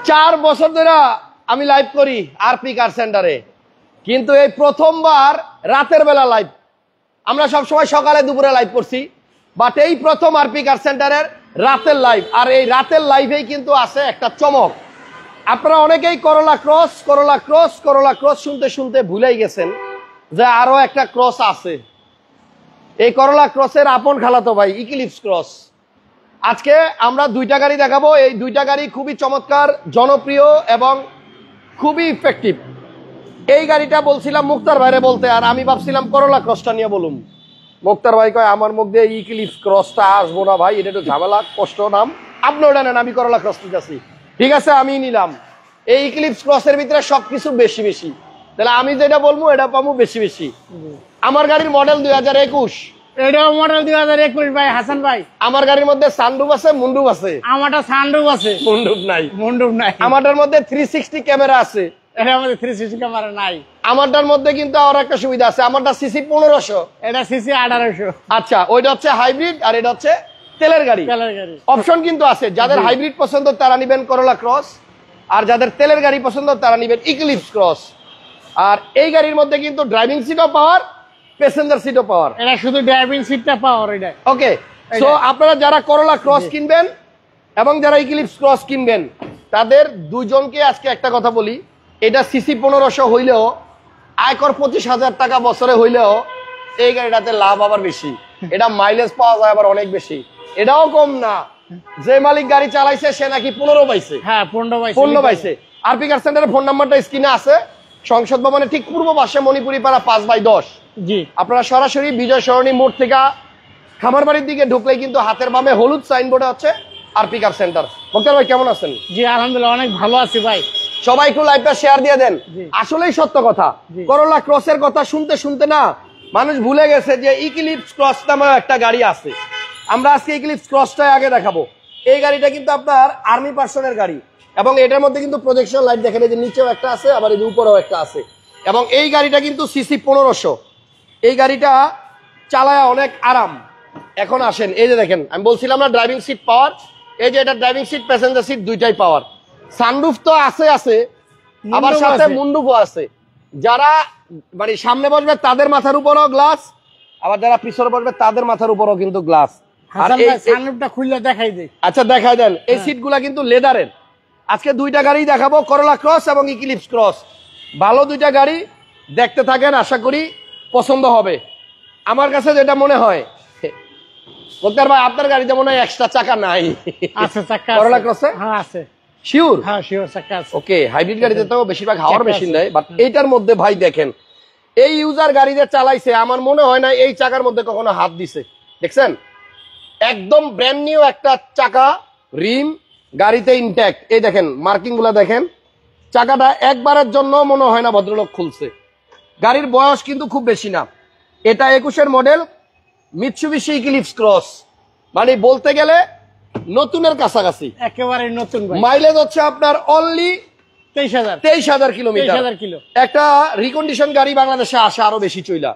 4 বছর ধরে আমি লাইভ করি আরপি কার সেন্টারে, কিন্তু এই প্রথমবার রাতের বেলা লাইভ। আমরা সব সময় সকালে দুপুরে লাইভ করছি, বাট এই প্রথম আরপি কার সেন্টারের রাতের লাইভ। আর এই রাতের লাইভেই কিন্তু আছে একটা চমক। আপনারা অনেকেই করলা ক্রস করলা ক্রস করলা ক্রস শুনতে শুনতে ভুলেই গেছেন যে আরো একটা ক্রস আছে। এই করলা ক্রসের আপন খালাতো ভাই ইক্লিপস ক্রস। আজকে আমরা 2টা গাড়ি দেখাবো। এই 2টা গাড়ি খুবই চমৎকার, জনপ্রিয় এবং খুবই ইফেক্টিভ। এই গাড়িটা বলছিলাম মুক্তার ভাইরে বলতে, আর আমি ভাবছিলাম করলা ক্রসটা নিয়ে বলুম। মুক্তার ভাই কয় আমার মধ্যে ইক্লিপস ক্রসটা আসবো না ভাই, এটা একটু ঝামেলা কষ্ট নাম, আপনি ওটা নেন, আমি করলা ক্রস নিতেছি। ঠিক আছে, আমি নিলাম। এই ইক্লিপস ক্রসের ভিতরে সবকিছু বেশি বেশি, তাহলে আমি যেটা বলবো এটা পাবো বেশি বেশি। আমার গাড়ির মডেল 2021। এটাও মডেল 2021 ভাই হাসান ভাই। আমার গাড়ির মধ্যে সানরুফ আছে, মুন্ডুপ আছে। আমারটা সানরুফ আছে, মুন্ডুপ নাই। মুন্ডুপ নাই। আমারটার মধ্যে 360 ক্যামেরা আছে, এটার মধ্যে 360 ক্যামেরা নাই। আমারটার মধ্যে কিন্তু আর একটা সুবিধা আছে, আমারটা সিসি 1500, এটা সিসি 1800। আচ্ছা, ওইটা হচ্ছে হাইব্রিড আর এটা হচ্ছে তেলের গাড়ি। তেলের গাড়ি অপশন কিন্তু আছে, যাদের হাইব্রিড পছন্দ তারা নিবেন করলা ক্রস, আর যাদের তেলের গাড়ি পছন্দ তারা নিবেন ইক্লিপস ক্রস। আর এই গাড়ির মধ্যে কিন্তু ড্রাইভিং সিটও পাওয়ার, প্যাসেঞ্জার সিটও পাওয়ার। এটা শুধু ড্রাইভিং সিটটা পাওয়ার এটা। ওকে, সো আপনারা যারা করলা ক্রস কিনবেন এবং যারা ইক্লিপস ক্রস কিনবেন তাদের দুজনকে আজকে একটা কথা বলি, এটা সিসি 1500 হইলেও, আয়কর 25,000 টাকা বছরে হইলেও এই গাড়িটাতে লাভ আবার বেশি। এটা মাইলেজ পাওয়া যায় আবার অনেক বেশি, এটাও কম না। যে মালিক গাড়ি চালাইছে সে নাকি 15 পাইছে। হ্যাঁ 15 পাইছে। 15 পাইছে। আরপি কার সেন্টারের ফোন নাম্বারটা স্ক্রিনে আছে, সংসদ ভবনের ঠিক পূর্ব পাশে মণিপুরি পাড়া 5/10। জি, আপনারা সরাসরি বিজয় সরণি মোড় থেকে খামারবাড়ির দিকে ঢুকলেই কিন্তু হাতের বামে হলুদ সাইনবোর্ডে হচ্ছে আরপি কার সেন্টার। মুক্তার ভাই কেমন আছেন? জি আলহামদুলিল্লাহ অনেক ভালো আছি ভাই। সবাই একটু লাইভটা শেয়ার দিয়ে দেন। আসলেই সত্য কথা, করলা ক্রসের কথা শুনতে শুনতে না মানুষ ভুলে গেছে যে ইক্লিপস ক্রস নামে একটা গাড়ি আছে। আমরা আজকে ইক্লিপস ক্রসটাই আগে দেখাবো। এই গাড়িটা কিন্তু আপনার আর্মি পার্সনের গাড়ি, এবং এটার মধ্যে কিন্তু প্রজেকশন লাইট দেখেন, এই যে নিচেও একটা আছে, আবার এই যে উপরেও একটা আছে। এবং এই গাড়িটা কিন্তু সিসি 1500। এই গাড়িটা চালায় অনেক আরাম। এখন আসেন, এই যে দেখেন আমি বলছিলাম না ড্রাইভিং সিট পাওয়ার, এই যে এটা ড্রাইভিং সিট প্যাসেঞ্জার সিট দুইটাই পাওয়ার। সানরুফ তো আছে আছে, আবার সাথে মুন্ডুপও আছে। যারা মানে সামনে বসবে তাদের মাথার উপরও গ্লাস, আবার যারা পিছনে বসবে তাদের মাথার উপরও কিন্তু গ্লাস। আর এই সানরুফটা খুলে দেখাই দেই। আচ্ছা দেখাই দেন। এই সিটগুলা কিন্তু লেদারের। আজকে 2টা গাড়ি দেখাবো, করলা ক্রস এবং ইক্লিপস ক্রস। ভালো 2টা গাড়ি, দেখতে থাকেন, আশা করি পছন্দ হবে। আমার কাছে যেটা মনে হয়, মুক্তার ভাই আপনার গাড়িতে মনে হয় এক্সট্রা চাকা নাই। আছে চাকা, করলা ক্রসে হ্যাঁ আছে। শিওর? হ্যাঁ শিওর চাকা আছে। ওকে, হাইব্রিড গাড়িতে তো বেশিরভাগ হাওয়ার মেশিন দেয়, বাট এইটার মধ্যে ভাই দেখেন, এই ইউজার গাড়িতে চালাইছে, আমার মনে হয় না এই চাকার মধ্যে কখনো হাত দিছে। দেখছেন, একদম ব্র্যান্ড নিউ একটা চাকা, রিম গাড়িতে ইনট্যাক্ট। এই দেখেন মার্কিং গুলা দেখেন, চাকাটা একবারের জন্য মনে হয় না ভদ্রলোক খুলছে। গাড়ির বয়স কিন্তু খুব বেশি না। এটা 21-এর মডেল মিৎসুবিশি ইক্লিপস ক্রস, মানে বলতে গেলে নতুনের কাছাকাছি, একেবারে নতুন ভাই। মাইলেজ হচ্ছে আপনার অনলি 23,000 কিলোমিটার। 23,000 কিলো। একটা রিকন্ডিশন গাড়ি বাংলাদেশে আসে আরো বেশি চইলা।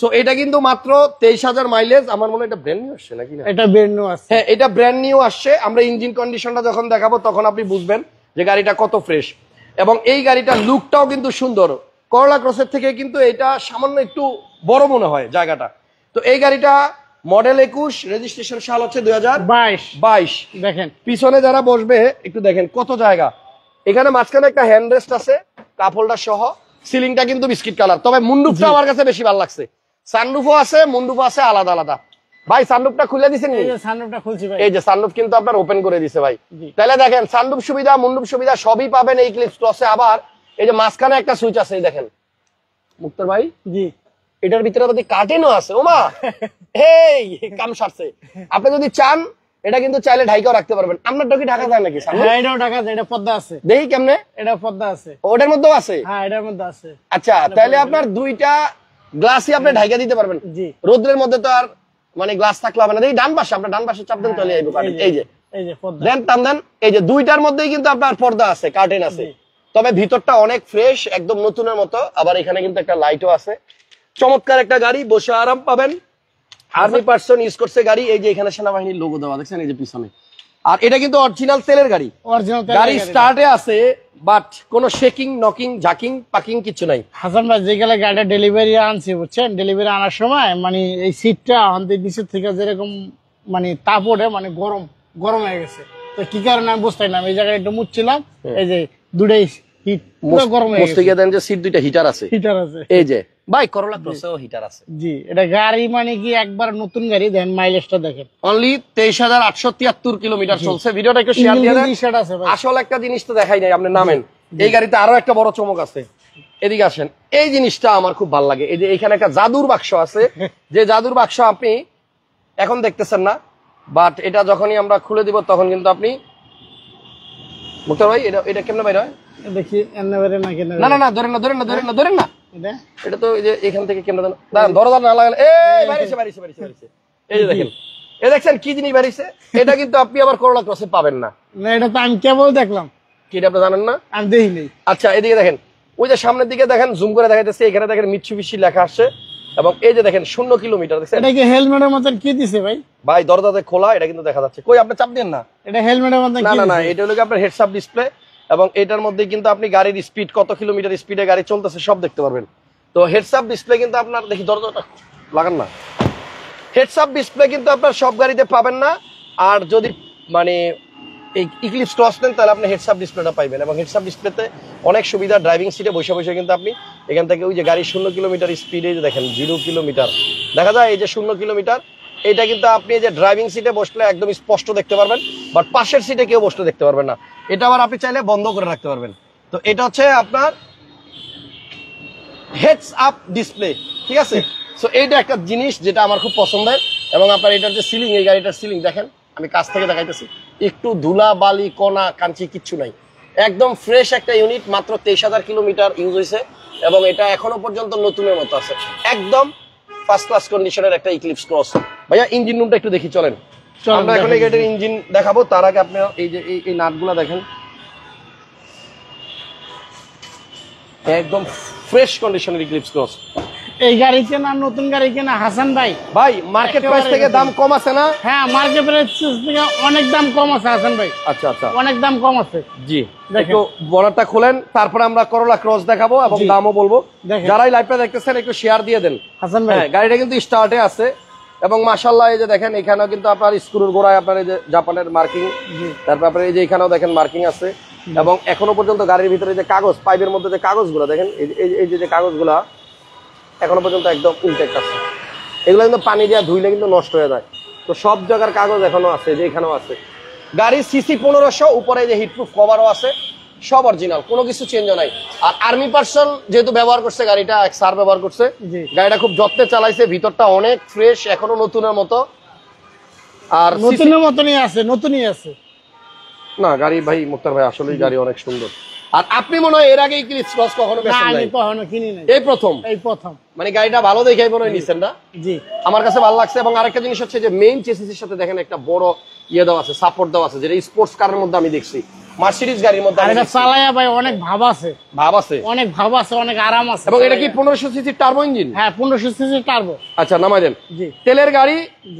সো এটা কিন্তু মাত্র 23,000 মাইলেজ। আমার মনে হয় এটা ব্র্যান্ড নিউ আসছে নাকি না? এটা ব্র্যান্ড নিউ আসছে। হ্যাঁ, এটা ব্র্যান্ড নিউ আসছে। আমরা ইঞ্জিন কন্ডিশনটা যখন দেখাবো তখন আপনি বুঝবেন যে গাড়িটা কত ফ্রেশ, এবং এই গাড়িটার লুকটাও কিন্তু সুন্দর। করলা ক্রসের থেকে কিন্তু এটা সামান্য একটু বড় মনে হয় জায়গাটা। তো এই গাড়িটা মডেল 21, রেজিস্ট্রেশন সাল হচ্ছে 2022। দেখেন পিছনে যারা বসবে একটু দেখেন কত জায়গা। এখানে মাঝখানে একটা হ্যান্ড রেস্ট আছে, কাপ হোল্ডার সহ। সিলিংটা কিন্তু বিস্কিট কালার, তবে মুন্ডুপটা আমার কাছে বেশি ভালো লাগছে। সানরুফও আছে, মুন্ডুপও আছে আলাদা আলাদা। ভাই সানরুফটা খুলে দিছেন? এই যে সানরুফটা খুলছি ভাই। এই যে সানরুফ কিন্তু আপনার ওপেন করে দিছে ভাই। তাহলে দেখেন সানরুফ সুবিধা, মুন্ডুপ সুবিধা সবই পাবেন এই ইক্লিপস ক্রসে। আবার এই যে মাঝখানে একটা সুইচ আছে, এই দেখেন মুক্তার ভাই। জি, এটার ভিতরে যদি কার্টেনও আছে। ওমা এই কাম সারছে। আপনি যদি চান এটা কিন্তু চাইলে ঢাকাও রাখতে পারবেন। আপনারটা কি ঢাকা যায় নাকি? হ্যাঁ এটাও ঢাকা যায়, এটা পর্দা আছে। দেখি কেমনে। এটা পর্দা আছে, ওটার মধ্যেও আছে। হ্যাঁ এটার মধ্যে আছে। আচ্ছা, তাহলে আপনার 2টা গ্লাসই আপনি ঢাকা দিতে পারবেন। জি, রোদ্রের মধ্যে তো আর মানে গ্লাস থাকলে হবে না। দেখি ডান পাশে, আপনার ডান পাশে চাপ দেন চলে আইবো কার্টেন। এই যে পর্দা দেন, টান দেন। এই যে 2টার মধ্যেই কিন্তু আপনার পর্দা আছে, কার্টেন আছে। তবে ভিতরটা অনেক ফ্রেশ, একদম নতুনের মতো। আবার এখানে কিন্তু একটা লাইটও আছে। চমৎকার একটা গাড়ি, বসে আরাম পাবেন। আর্মি পার্সন ইউজ করছে গাড়ি। এই যে এখানে সেনাবাহিনীর লোগো দেওয়া দেখছেন, এই যে পিছনে আর এটা কিন্তু অরিজিনাল তেলের গাড়ি, অরিজিনাল গাড়ি স্টার্টে আছে, বাট কোনো শেকিং নকিং ঝাকিং পাকিং কিছু নাই। হাসান ভাই যেগুলো গাড়িটা ডেলিভারি আনছি বুঝছেন, ডেলিভারি আনার সময় মানে এই সিটটা আমাদের নিচের থেকে যেরকম মানে তাপ ওঠে, মানে গরম গরম হয়ে গেছে। তো কি কারণে আমি বুঝতে না, এই জায়গায় একটু মুছছিলাম, এই যে দুটাই হিট পুরো গরম হয়ে গেছে। দেন যে সিট দুইটা হিটার আছে, হিটার আছে এই যে ভাই করোলা ক্রসেও হিটার আছে। জি, এটা গাড়ি মানে কি একবার নতুন গাড়ি, দেখেন মাইলেজটা দেখেন, অনলি 23,873 কিলোমিটার চলছে। ভিডিওটা একটু শেয়ার দিয়ে দেন। আসলে একটা জিনিস তো দেখাই নাই, আপনি নামেন। এই গাড়িতে আরো একটা বড় চমক আছে, এদিকে আসেন। এই জিনিসটা আমার খুব ভালো লাগে, এই যে এখানে একটা জাদুর বাক্স আছে, যে জাদুর বাক্স আপনি এখন দেখতেছেন না, বাট এটা যখনই আমরা খুলে দিব তখন কিন্তু আপনি, মুক্তার ভাই এটা কেমনে বাইরে হয় দেখি, এনে না কেন, না না না ধরেন না ধরেন না ধরেন না ধরেন না, এটা এটা তো এই যে এখান থেকে কেমনে দেন, দাঁড়ান দরজা না লাগালে এই বাইরেছে বাইরেছে বাইরেছে বাইরেছে, এই যে দেখেন, এই দেখছেন কি জিনিস বাইরেছে। এটা কিন্তু আপনি আবার করোলা ক্রসে পাবেন না। না, এটা তো আমি কেবল দেখলাম, কি এটা আপনি জানেন না? আমি দেখি নাই। আচ্ছা এদিকে দেখেন, ওই যে সামনের দিকে দেখেন, জুম করে দেখাইতেছে, এখানে দেখেন মিৎসুবিশি লেখা আসছে, এবং এই যে দেখেন 0 কিলোমিটার দেখছেন। এটা কি হেলমেটের মতন কি দিছে ভাই? ভাই দরজাতে খোলা, এটা কিন্তু দেখা যাচ্ছে। কই আপনি চাপ দেন না, এটা হেলমেটের মতন না কি না না, দিছে? এটা হলো আপনার হেডস আপ ডিসপ্লে, এবং এটার মধ্যে কিন্তু আপনি গাড়ির স্পিড, কত কিলোমিটার স্পিডে গাড়ি চলতেছে সব দেখতে পারবেন। তো হেডস আপ ডিসপ্লে কিন্তু আপনার, দেখি দরজাটা লাগান না, হেডস আপ ডিসপ্লে কিন্তু আপনার সব গাড়িতে পাবেন না। আর যদি মানে এই ইক্লিপস ক্রস নেন তাহলে আপনি হেডস আপ ডিসপ্লেটা পাইবেন, এবং হেডস আপ ডিসপ্লেতে অনেক সুবিধা। ড্রাইভিং সিটে বসে বসে কিন্তু আপনি এখান থেকে ওই যে গাড়ি 0 কিলোমিটার স্পিডে দেখেন 0 কিলোমিটার দেখা যায়, এই যে 0 কিলোমিটার, এটা কিন্তু আপনি এই যে ড্রাইভিং সিটে বসলে একদম স্পষ্ট দেখতে পারবেন, বাট পাশের সিটে কেউ বসতে দেখতে পারবেন না। এটা আবার আপনি চাইলে বন্ধ করে রাখতে পারবেন। তো এটা হচ্ছে আপনার হেডস আপ ডিসপ্লে, ঠিক আছে। সো এইটা একটা জিনিস যেটা আমার খুব পছন্দের, এবং আপনার এটার যে সিলিং, এই গাড়িটার সিলিং দেখেন, আমি কাছ থেকে দেখাইতেছি, একটু ধুলা বালি কণা কাঞ্চি কিচ্ছু নাই, একদম ফ্রেশ একটা ইউনিট। মাত্র 23,000 কিলোমিটার ইউজ হয়েছে, এবং এটা এখনো পর্যন্ত নতুনের মতো আছে, একদম ফার্স্ট ক্লাস কন্ডিশনের একটা ইক্লিপস ক্রস। ভাইয়া ইঞ্জিন রুমটা একটু দেখি, চলেন। আমরা এখন এই গাড়ির ইঞ্জিন দেখাবো, তার আগে আপনি এই যে এই নাটগুলা দেখেন, একদম ফ্রেশ কন্ডিশনের ইক্লিপস ক্রস। এই গাড়ি কেনা নতুন গাড়ি কেনা হাসান ভাই, ভাই মার্কেট প্রাইস থেকে দাম কম আছে না? হ্যাঁ, মার্কেট প্রাইস থেকে অনেক দাম কম আছে হাসান ভাই। আচ্ছা আচ্ছা, অনেক দাম কম আছে। জি, একটু বড়টা খোলেন, তারপরে আমরা করোলা ক্রস দেখাবো এবং দামও বলবো। যারাই লাইভটা দেখতেছেন একটু শেয়ার দিয়ে দেন হাসান ভাই। হ্যাঁ, গাড়িটা কিন্তু স্টার্টে আছে, এবং মাশাআল্লাহ এই যে দেখেন এখানেও কিন্তু আপনার স্ক্রুর গোড়ায় আপনার এই যে জাপানের মার্কিং, তারপর আপনার এই যে এখানেও দেখেন মার্কিং আছে, এবং এখনো পর্যন্ত গাড়ির ভিতরে যে কাগজ, পাইপের মধ্যে যে কাগজগুলো দেখেন, এই যে কাগজগুলা এখনো পর্যন্ত একদম ইনটেক্ট আছে। এগুলো কিন্তু পানি দিয়ে ধুইলে কিন্তু নষ্ট হয়ে যায়। তো সব জায়গার কাগজ এখনো আছে, যে এখানেও আছে। গাড়ির সিসি 1500, উপরে যে হিটপ্রুফ কভারও আছে, সব অরিজিনাল, কোনো কিছু চেঞ্জও নাই। আর আর্মি পার্সন যেহেতু ব্যবহার করছে গাড়িটা, এক স্যার ব্যবহার করছে, গাড়িটা খুব যত্নে চালাইছে, ভিতরটা অনেক ফ্রেশ, এখনো নতুনের মতো। আর নতুনের মতনই আছে, নতুনই আছে না গাড়ি ভাই, মুক্তার ভাই আসলেই গাড়ি অনেক সুন্দর। আর আপনি মনে হয় এর আগে ইক্লিপস ক্রস কখনো বেচেন নাই? আমি কখনো কিনি নাই, এই প্রথম। এই প্রথম। মানে গাড়িটা ভালো দেখেই মনে হয় নিছেন না? জি, আমার কাছে ভালো লাগছে। এবং আরেকটা জিনিস হচ্ছে যে মেইন চেসিসের সাথে দেখেন একটা বড় ইয়ে দেওয়া আছে, সাপোর্ট দেওয়া আছে, যেটা স্পোর্টস কারের মধ্যে আমি দেখছি, মার্সিডিজ গাড়ির মধ্যে আর এটা চালায়া ভাই অনেক ভাব আছে, অনেক ভাব আছে, অনেক আরাম আছে। এবং এটা কি 1500 সিসি টার্বো ইঞ্জিন? হ্যাঁ, 1500 সিসি টার্বো। আচ্ছা নামাই দেন। জি, তেলের গাড়ি,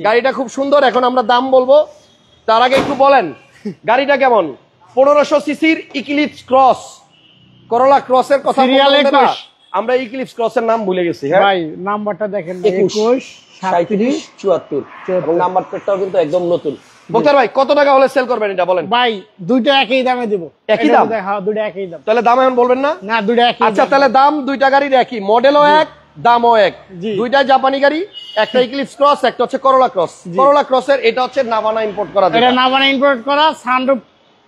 গাড়িটা খুব সুন্দর। এখন আমরা দাম বলবো, তার আগে একটু বলেন গাড়িটা কেমন? 1500 সিসির ইক্লিপস ক্রস, করোলা ক্রসের কথা বলতে না, আমরা ইক্লিপস ক্রসের নাম ভুলে গেছি। হ্যাঁ ভাই, নাম্বারটা দেখেন, 21 37 74, এবং নাম্বার প্লেটটাও কিন্তু একদম নতুন। মুক্তার ভাই কত টাকা হলে সেল করবেন এটা বলেন? ভাই দুইটা একই দামে দিব। একই দাম? হ্যাঁ, দুইটা একই দাম। তাহলে দাম এখন বলবেন না? না, দুইটা একই। আচ্ছা তাহলে দাম দুইটা গাড়ির একই, মডেলও এক, দামও এক, জি। দুইটাই জাপানি গাড়ি, একটা ইক্লিপস ক্রস, একটা হচ্ছে করোলা ক্রস। করোলা ক্রসের এটা হচ্ছে নাভানা ইম্পোর্ট করা, এটা নাভানা ইম্পোর্ট করা, সানরুফ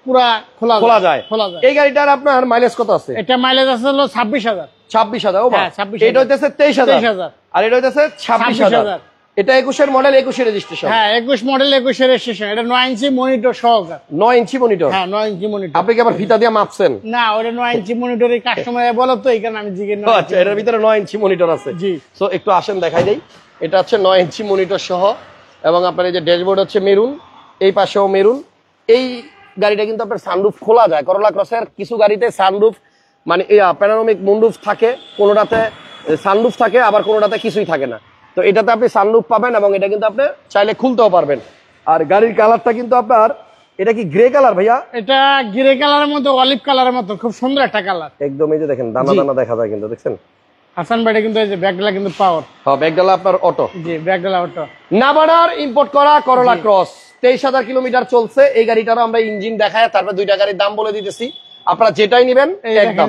পুরা খোলা যায়। খোলা যায়। এই গাড়িটার আপনার মাইলেজ কত আছে? এটা মাইলেজ আছে হলো 26000। 26000। ও হ্যাঁ, 26000। এটা হইতেছে 23000, আর এটা হইতেছে 26000। এটা 21 মডেল, 21 রেজিস্ট্রেশন। হ্যাঁ, 21 মডেল, 21 রেজিস্ট্রেশন। এটা 9 ইঞ্চি মনিটর সহকারে। 9 ইঞ্চি মনিটর? হ্যাঁ, 9 ইঞ্চি মনিটর। আপনি কি আবার ফিতা দিয়ে মাপছেন? না, ওটা 9 ইঞ্চি মনিটরের কাস্টমার বলো তো, এই কারণে আমি জিজ্ঞেস। আচ্ছা, এটার ভিতরে 9 ইঞ্চি মনিটর আছে। জি। সো একটু আসেন দেখাই দেই। এটা হচ্ছে 9 ইঞ্চি মনিটর সহ, এবং আপনার এই যে ড্যাশবোর্ড হচ্ছে মেরুন, এই পাশেও মেরুন। এই গাড়িটা কিন্তু আপনার সানরুফ খোলা যায়। করোলা ক্রসের কিছু গাড়িতে সানরুফ মানে প্যানোরামিক মুনরুফ থাকে, কোনোটাতে সানরুফ থাকে, আবার কোনোটাতে কিছুই থাকে না। তো এটাতে আপনি সানরুফ পাবেন, এবং এটা কিন্তু আপনি চাইলে খুলতেও পারবেন। আর গাড়ির কালারটা কিন্তু আপনার এটা কি গ্রে কালার ভাইয়া? এটা গ্রে কালারের মধ্যে অলিভ কালারের মতো খুব সুন্দর একটা কালার। একদম এই যে দেখেন দানা দানা দেখা যায় কিন্তু, দেখছেন হাসান ভাই কিন্তু এই যে ব্যাগডালা কিন্তু পাওয়ার। হ্যাঁ ব্যাগডালা আপনার অটো। জি ব্যাগডালা অটো। নাভাডার ইম্পোর্ট করা করোলা ক্রস 23,000 কিলোমিটার চলছে। এই গাড়িটারও আমরা ইঞ্জিন দেখায় তারপর দুইটা গাড়ির দাম বলে দিতেছি, আপনারা যেটাই নেবেন একদম।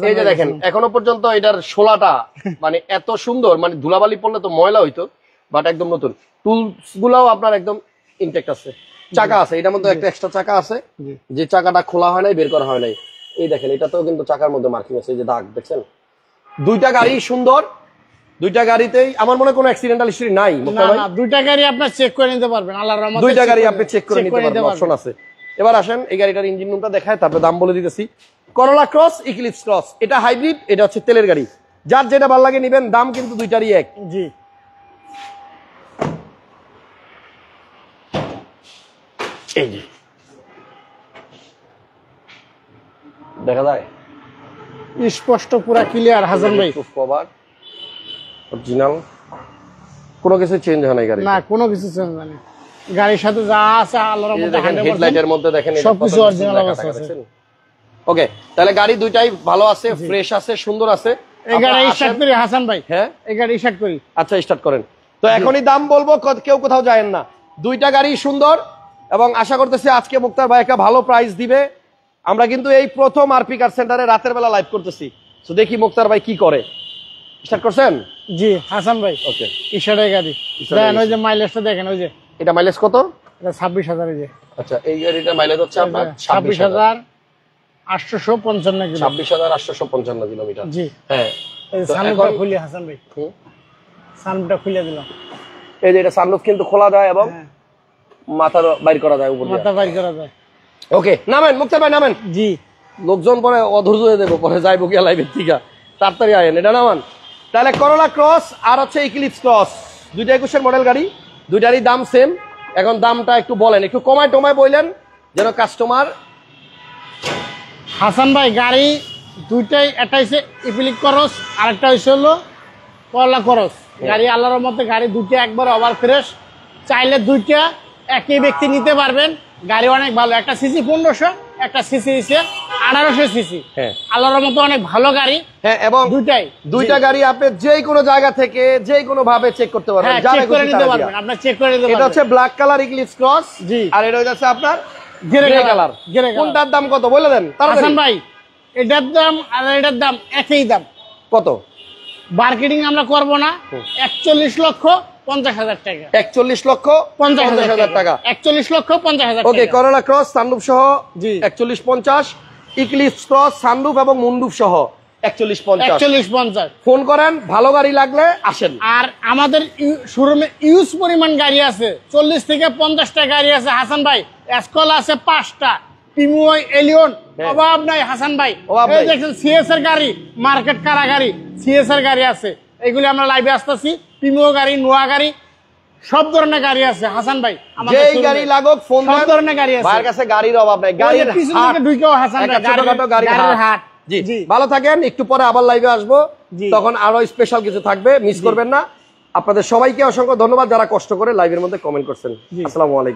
এই যে দেখেন এখনো পর্যন্ত এটার শোলাটা মানে এত সুন্দর, মানে ধুলাবালি পড়লে তো ময়লা হইতো, বাট একদম নতুন। টুলস গুলাও আপনার একদম ইনটেক্ট আছে। চাকা আছে এটার মধ্যে, একটা এক্সট্রা চাকা আছে, যে চাকাটা খোলা হয় নাই, বের করা হয় নাই। এই দেখেন এটাতেও কিন্তু চাকার মধ্যে মার্কিং আছে, এই যে দাগ দেখছেন। দুইটা গাড়ি সুন্দর, দুইটা গাড়িতেই আমার মনে কোনো অ্যাক্সিডেন্টাল হিস্টরি নাই। না না, দুইটা গাড়ি আপনি চেক করে নিতে পারবেন, আল্লাহর রহমতে দুইটা গাড়ি আপনি চেক করে নিতে পারবেন, অপশন আছে। এবার আসেন এই গাড়িটার ইঞ্জিন রুমটা দেখায় তারপরে দাম বলে দিতেছি। করোলা ক্রস, ইক্লিপস ক্রস, এটা হাইব্রিড, এটা হচ্ছে তেলের গাড়ি। যার যেটা ভালো লাগে নিবেন, দাম কিন্তু দুইটারই এক। জি এই যে দেখা যায় স্পষ্ট পুরা ক্লিয়ার হাসান ভাই। কভার অরিজিনাল, কোনো কিছু চেঞ্জ হয় না গাড়ি, না কোনো কিছু চেঞ্জ হয় না। গাড়ির সাথে যা আছে আল্লাহর রহমতে হেডলাইটের মধ্যে দেখেন সবকিছু অরিজিনাল অবস্থা আছে। ওকে, তাহলে গাড়ি দুইটাই ভালো আছে, ফ্রেশ আছে, সুন্দর আছে। এই গাড়ি স্টার্ট করি হাসান ভাই। হ্যাঁ এই গাড়ি স্টার্ট করি। আচ্ছা স্টার্ট করেন। তো এখনই দাম বলবো, কেউ কোথাও যায়েন না। দুইটা গাড়ি সুন্দর এবং আশা করতেছি আজকে মুক্তার ভাই একটা ভালো প্রাইস দিবে। আমরা কিন্তু এই প্রথম আরপি কার সেন্টারে রাতের বেলা লাইভ করতেছি, তো দেখি মুক্তার ভাই কি করে। স্টার্ট করছেন? জি হাসান ভাই। ওকে, ইশারের গাড়ি দেখেন, ওই যে মাইলেজটা দেখেন, ওই যে এটা মাইলেজ কত? এটা 26,000। এই যে আচ্ছা এই গাড়িটার মাইলেজ হচ্ছে আপনার 26,855 কিলো। 26,855 কিলোমিটার। জি হ্যাঁ, এই সানরুফটা খুলি হাসান ভাই, সানরুফটা খুলে দিলাম। এই যে এটা সানরুফ কিন্তু খোলা যায় এবং মাথা বাইর করা যায়, উপর দিয়ে মাথা বাইর করা যায়। ওকে, নামেন মুক্তার ভাই নামেন। জি লোকজন পরে অধৈর্য হয়ে দেবো, পরে যাইবো গিয়া লাইভের থেকে, তাড়াতাড়ি আয়েন, এটা নামান। তাহলে করোলা ক্রস আর হচ্ছে ইক্লিপস ক্রস, দুইটা 21-এর মডেল গাড়ি, দুইটারই দাম সেম। এখন দামটা একটু বলেন, একটু কমায় টমায় বললেন যেন কাস্টমার। হাসান ভাই গাড়ি দুইটাই, একটা হচ্ছে ইপিলিক ক্রস আর একটা হচ্ছে হলো করলা ক্রস। গাড়ি আল্লাহর রহমতে গাড়ি দুইটা একবার ওভার ফ্রেশ, চাইলে দুইটা একই ব্যক্তি নিতে পারবেন। গাড়ি অনেক ভালো, একটা সিসি 1500, একটা সিসি হচ্ছে 1800 সিসি। হ্যাঁ আল্লাহর রহমতে অনেক ভালো গাড়ি। হ্যাঁ, এবং দুইটা গাড়ি আপনি যে কোনো জায়গা থেকে যে কোনো ভাবে চেক করতে পারবেন, চেক করে নিতে পারবেন, আপনার চেক করে নিতে পারবেন। এটা হচ্ছে ব্ল্যাক কালার ইক্লিপস ক্রস, জি, আর এটা হচ্ছে আপনার গ্রে গ্রে কালার। কোনটার দাম কত বলে দেন হাসান ভাই? এটার দাম আর এটার দাম একই দাম। কত? মার্কেটিং আমরা করব না। 41,50,000 টাকা। 41,50,000 টাকা। 41,50,000 টাকা। ওকে, করোলা ক্রস সানরুফ সহ জি 41,50, ইক্লিপস ক্রস সানরুফ এবং মুন্ডুপ সহ 41,50। 41,50। ফোন করেন, ভালো গাড়ি লাগলে আসেন। আর আমাদের শোরুমে ইউজ পরিমাণ গাড়ি আছে, 40 থেকে 50টা গাড়ি আছে হাসান ভাই। এসকল আছে 5টা, প্রিমিও এলিয়ন, অভাব নাই হাসান ভাই। এই দেখেন সিএসআর গাড়ি, মার্কেট কারা গাড়ি, সিএসআর গাড়ি আছে, এগুলি আমরা লাইভে আসতেছি। প্রিমিও গাড়ি, নোয়া গাড়ি, সব ধরনের গাড়ি আছে হাসান ভাই। যেই গাড়ি লাগুক ফোন দেন, সব ধরনের গাড়ি আছে, ভাইয়ের কাছে গাড়ির অভাব নাই। গাড়ির পিছনে ঢুকেও হাসান ভাই গাড়ির হাট। জি ভালো থাকেন, একটু পরে আবার লাইভে আসবো, তখন আরো স্পেশাল কিছু থাকবে, মিস করবেন না। আপনাদের সবাইকে অসংখ্য ধন্যবাদ যারা কষ্ট করে লাইভের মধ্যে কমেন্ট করছেন। আসসালামু আলাইকুম।